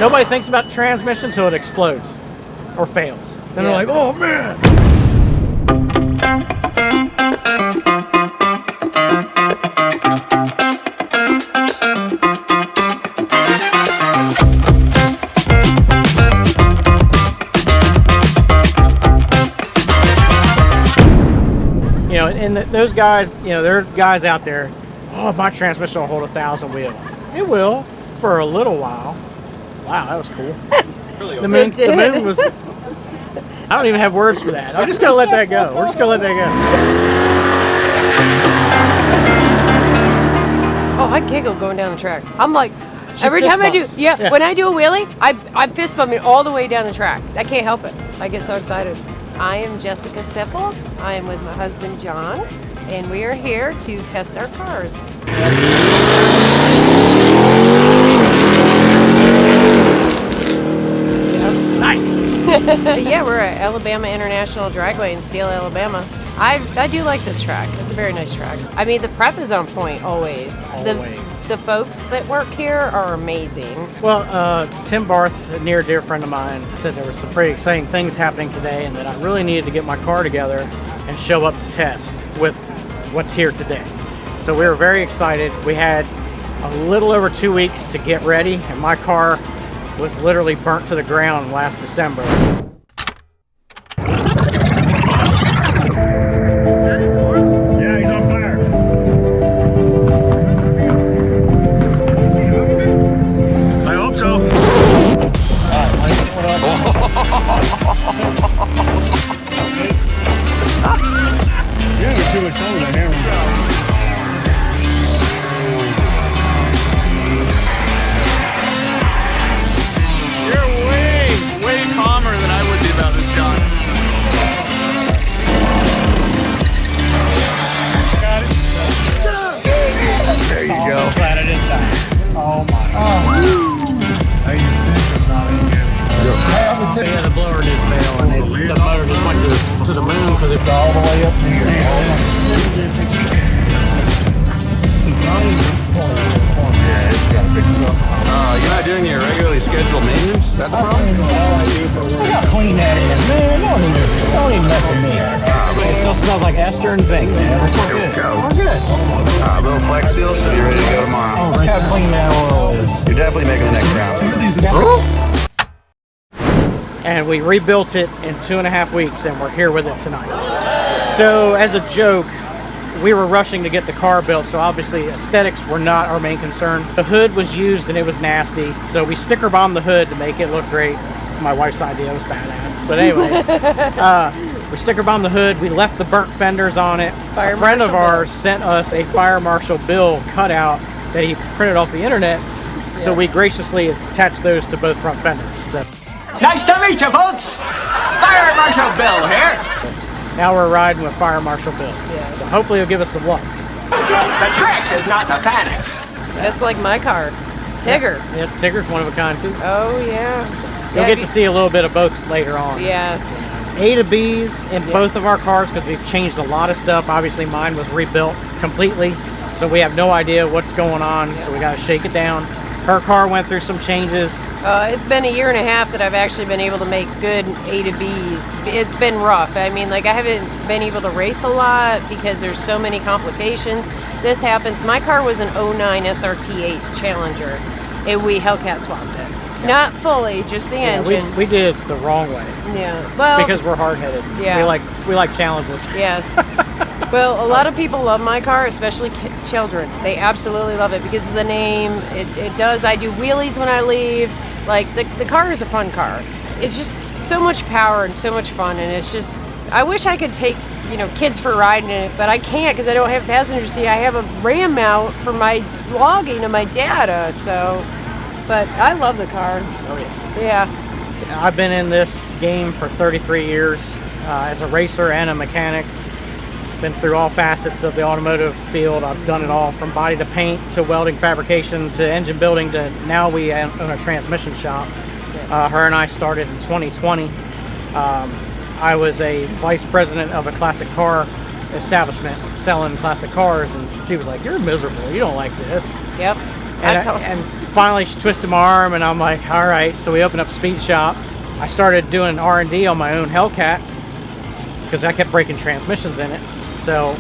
nobody thinks about the transmission until it explodes or fails. Then they're like, oh man. You know, and those guys, you know, there are guys out there, oh, my transmission will hold 1,000 wheels. It will, for a little while. Wow, that was cool. Really the moon was, I don't even have words for that. I'm just going to let that go. We're just going to let that go. Oh, I giggle going down the track. I'm like, every time I do, when I do a wheelie, I'm fist bumping all the way down the track. I can't help it. I get so excited. I am Jessica Sipple. I am with my husband, John, and we are here to test our cars. Nice. Yeah, we're at Alabama International Dragway in Steele, Alabama. I do like this track. It's a very nice track. I mean, the prep is on point always. The folks that work here are amazing. Well, Tim Barth, a near dear friend of mine, said there were some pretty exciting things happening today and that I really needed to get my car together and show up to test with what's here today. So we were very excited. We had a little over 2 weeks to get ready, and my car was literally burnt to the ground last December. Yeah, he's on fire. I hope so. Yeah, we're too much fun with that hammer. way calmer than I would be about this, John. Got it. There you go. Glad I didn't die. Oh my. Hey, your system's not in here. Yeah, the blower did fail, and the motor just went to the moon because it got all the way up here. Yeah, it's got a big top. You're not doing your regularly scheduled maintenance? Is that the problem? All I do for work. I gotta clean that in, man. Don't even mess with me. It still smells like ester and zinc, man. Here we go. We're good. Little flex seal, so you're ready to go tomorrow. Look how clean that oil is. You're definitely making the next round. And we rebuilt it in 2.5 weeks, and we're here with it tonight. So, as a joke, we were rushing to get the car built, so obviously aesthetics were not our main concern. The hood was used and it was nasty, so we sticker bombed the hood to make it look great. It's my wife's idea, it was badass. But anyway, we sticker bombed the hood, we left the burnt fenders on it. A friend of ours sent us a Fire Marshal Bill cutout that he printed off the internet, so we graciously attached those to both front fenders. So. Nice to meet you, folks. Fire Marshal Bill here. Now we're riding with Fire Marshal Bill. Yes. So hopefully he'll give us some luck. The trick is not to panic. That's like my car, Tigger. Yeah, Tigger's one of a kind too. Oh yeah. You'll get to see a little bit of both later on. Yes. A to B's in both of our cars because we've changed a lot of stuff. Obviously mine was rebuilt completely, so we have no idea what's going on, so we got to shake it down. Her car went through some changes. It's been 1.5 years that I've actually been able to make good A to B's. It's been rough. I mean, like I haven't been able to race a lot because there's so many complications. This happens. My car was an 09 SRT8 Challenger, and we Hellcat swapped it. Not fully, just the engine. We did it the wrong way. Yeah. Well, because we're hard-headed. Yeah. We like challenges. Yes. Well, a lot of people love my car, especially children. They absolutely love it because of the name. It does. I do wheelies when I leave. Like, the car is a fun car. It's just so much power and so much fun, and it's just, I wish I could take, kids for riding in it, but I can't because I don't have passenger seat. I have a RAM mount for my logging and my data, so, but I love the car. Oh, yeah. Yeah. I've been in this game for 33 years as a racer and a mechanic. Been through all facets of the automotive field. I've done it all from body to paint to welding fabrication to engine building to now we own a transmission shop. Her and I started in 2020. I was a vice president of a classic car establishment selling classic cars, and she was like, "You're miserable. You don't like this." Yep. And finally she twisted my arm, and I'm like, all right. So we opened up a speed shop. I started doing R&D on my own Hellcat because I kept breaking transmissions in it. So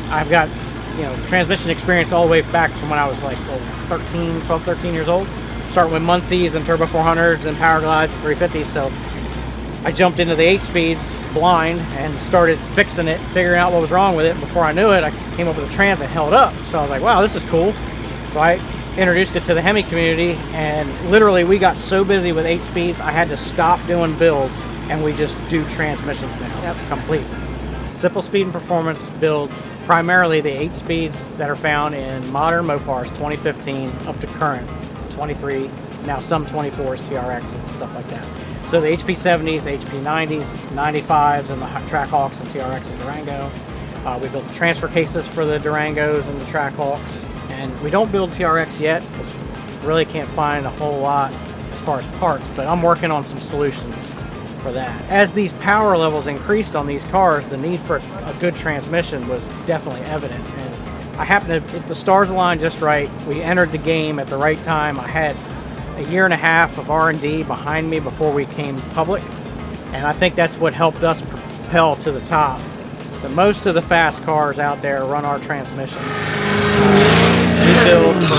I've got, transmission experience all the way back from when I was like 12, 13 years old. Starting with Muncies and Turbo 400s and Power Glides and 350s. So I jumped into the 8-speeds blind and started fixing it, figuring out what was wrong with it. And before I knew it, I came up with a trans that held up. So I was like, wow, this is cool. So I introduced it to the Hemi community, and literally we got so busy with 8-speeds, I had to stop doing builds, and we just do transmissions now, completely. SIPPLE'S Speed and Performance builds primarily the 8-speeds that are found in modern Mopars 2015 up to current 23, now some 24s, TRX and stuff like that. So the HP 70s, HP 90s, 95s, and the Trackhawks and TRX and Durango. We built the transfer cases for the Durangos and the Trackhawks. And we don't build TRX yet because we really can't find a whole lot as far as parts, but I'm working on some solutions for that. As these power levels increased on these cars, the need for a good transmission was definitely evident. And I happened to, if the stars aligned just right, we entered the game at the right time. I had a year and a half of R&D behind me before we came public, and I think that's what helped us propel to the top. So most of the fast cars out there run our transmissions. We build for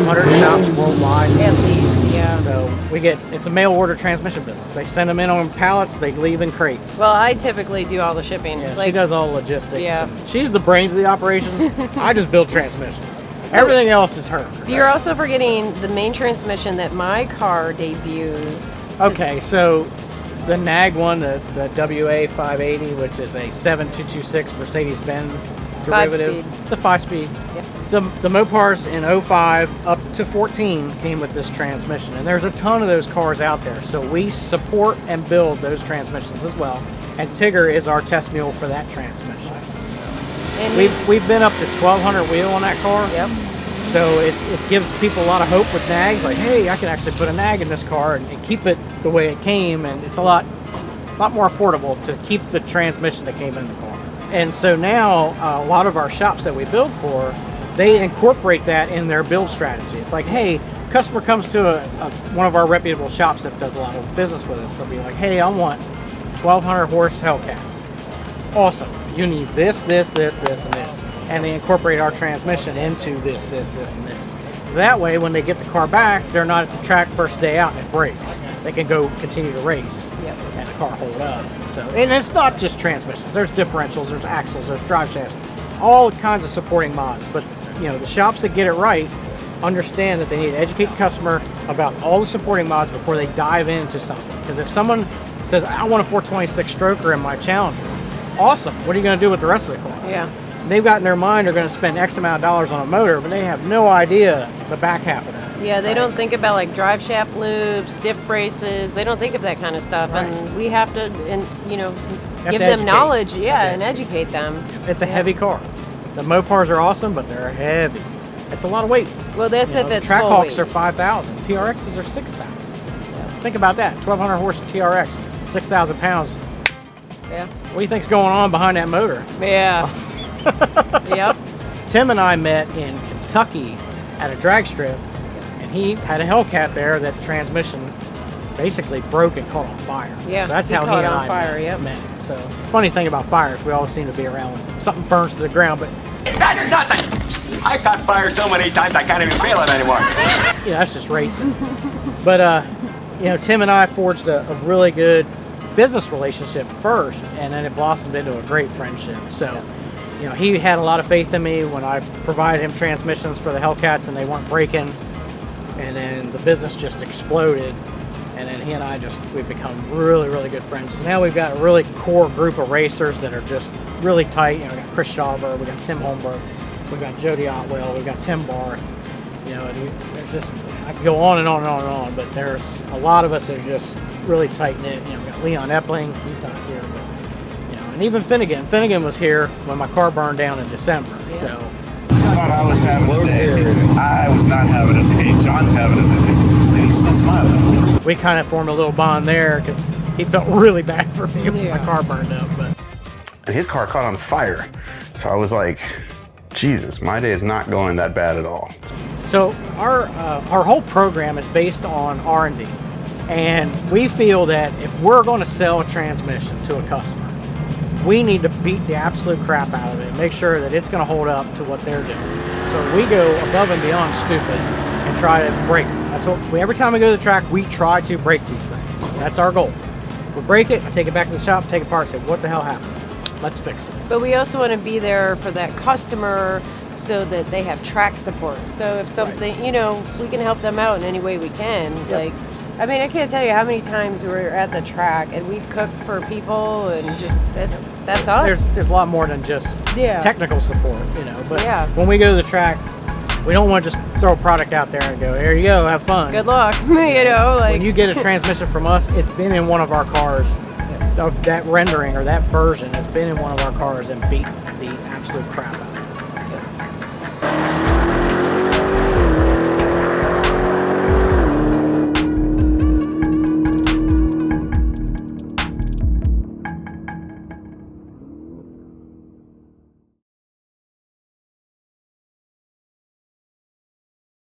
100 shops worldwide. At least, yeah. So it's a mail order transmission business. They send them in on pallets, they leave in crates. Well, I typically do all the shipping. Yeah, she does all logistics. Yeah. She's the brains of the operation. I just build transmissions. Everything else is her. You're also forgetting the main transmission that my car debuts. Okay, so the NAG one, the WA 580, which is a 7226 Mercedes-Benz derivative. 5-speed. It's a 5-speed. Yep. The Mopars in 05 up to 14 came with this transmission, and there's a ton of those cars out there. So we support and build those transmissions as well. And Tigger is our test mule for that transmission. And We've been up to 1200 wheel on that car. Yep. So it gives people a lot of hope with nags. Like, hey, I can actually put a nag in this car and keep it the way it came, and it's a lot more affordable to keep the transmission that came in the car. And so now a lot of our shops that we build for, they incorporate that in their build strategy. It's like, hey, customer comes to one of our reputable shops that does a lot of business with us. They'll be like, hey, I want 1200 horse Hellcat. Awesome. You need this, this, this, this, and this. And they incorporate our transmission into this, this, this, and this. So that way, when they get the car back, they're not at the track first day out and it breaks. They can go continue to race and the car hold up. So, and it's not just transmissions. There's differentials, there's axles, there's drive shafts, all kinds of supporting mods. But the shops that get it right understand that they need to educate the customer about all the supporting mods before they dive into something. Because if someone says, I want a 426 stroker in my Challenger, awesome. What are you going to do with the rest of the car? Yeah. They've got in their mind they're going to spend X amount of dollars on a motor, but they have no idea the back half of that. Yeah, they don't think about like drive shaft loops, diff braces. They don't think of that kind of stuff, and we have to, give them knowledge, and educate them. It's a heavy car. The Mopars are awesome, but they're heavy. It's a lot of weight. Well, that's if it's full Trackhawks weight. are 5,000. TRXs are 6,000. Think about that. 1,200 horse TRX, 6,000 pounds. Yeah. What do you think's going on behind that motor? Yeah. Yep. Tim and I met in Kentucky at a drag strip, and he had a Hellcat there that transmission basically broke and caught on fire. Yeah, So that's he how he caught and on I fire, met. So funny thing about fires, we always seem to be around when something burns to the ground, but That's nothing. I caught fire so many times I can't even feel it anymore. that's just racing. But Tim and I forged a really good business relationship first, and then it blossomed into a great friendship. So he had a lot of faith in me when I provided him transmissions for the Hellcats and they weren't breaking, and then the business just exploded, and then he and I we've become really, really good friends. So now we've got a really core group of racers that are just really tight. We got Chris Schauber, we got Tim Holmberg, we got Jody Otwell, we got Tim Barth. There's just, I could go on and on and on and on, but there's a lot of us that are just really tight knit. We got Leon Epling, he's not here, but and even Finnegan. Finnegan was here when my car burned down in December. So I thought I was having a day. I was not having a day. John's having a day. And he's still smiling. we kind of formed a little bond there because he felt really bad for me when my car burned up. And his car caught on fire. So I was like, Jesus, my day is not going that bad at all. So So our whole program is based on R&D, and we feel that if we're going to sell a transmission to a customer, we need to beat the absolute crap out of it, make sure that it's going to hold up to what they're doing. So we go above and beyond stupid and try to break them. That's what every time we go to the track, we try to break these things. That's our goal. We break it, I take it back to the shop, take it apart, say, what the hell happened? Let's fix it. But we also want to be there for that customer so that they have track support. So if something, you know, we can help them out in any way we can. Yep. Like, I mean, I can't tell you how many times we're at the track and we've cooked for people and just that's us. There's a lot more than just technical support, you know. But when we go to the track, we don't want to just throw a product out there and go, here you go, have fun. Good luck, you know. Like when you get a transmission from us, it's been in one of our cars. That rendering or that version has been in one of our cars and beat the absolute crap out of it.